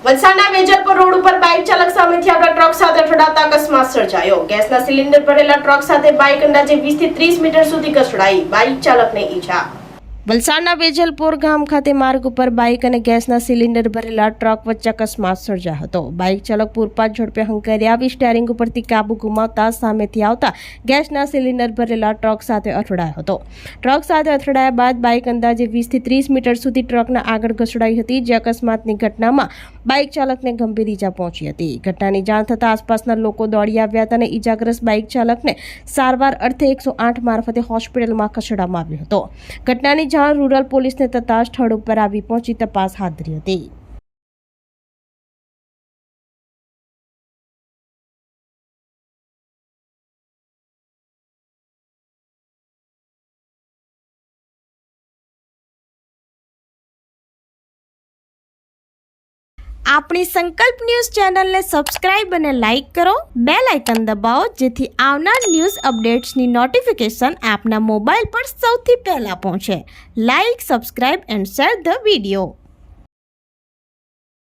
વલસાડના વેજલપુર રોડ ઉપર બાઇક ચાલક સામેથી આવતા ટ્રક સાથે અથડાતા અકસ્માત સર્જાયો। ગેસના સિલિન્ડર ભરેલા ટ્રક સાથે બાઇક અંદાજે 20 થી 30 મીટર સુધી કચડાઈ, બાઇક ચાલકને ઈજા। વલસાડના વેજલપુર ગામ ખાતે માર્ગ ઉપર બાઇક અને ગેસના સિલિન્ડર ભરેલા ટ્રક વચ્ચે અકસ્માત સર્જાયો હતો। બાઇક ચાલક પૂરપાટ ઝડપે હંકારી આવી સ્ટીયરિંગ ઉપરથી કાબુ ગુમાવતા સામેથી આવતા ગેસના સિલિન્ડર ભરેલા ટ્રક સાથે અથડાયો હતો। ટ્રક સાથે અથડાયા બાદ બાઇક અંદાજે 20 થી 30 મીટર સુધી ટ્રકના આગળ ઘસડાઈ હતી, જે અકસ્માતની ઘટનામાં બાઇક ચાલકને ગંભીર ઈજા પહોંચી હતી। ઘટનાની જાણ થતાં આસપાસના લોકો દોડી આવ્યા હતા અને ઈજાગ્રસ્ત બાઇક ચાલકને સારવાર અર્થે 108 મારફતે હોસ્પિટલમાં ખસેડવામાં આવ્યો હતો। ઘટનાની જાણ રૂરલ પોલીસને થતાં સ્થળ ઉપર આવી પહોંચી તપાસ હાથ ધરી હતી। આપણી સંકલ્પ ન્યૂઝ ચેનલને સબસ્ક્રાઇબ અને લાઇક કરો, બેલ આઇકન દબાવો જેથી આવનાર ન્યૂઝ અપડેટ્સની નોટિફિકેશન આપના મોબાઈલ પર સૌથી પહેલા પહોંચે। Like, subscribe and share the video.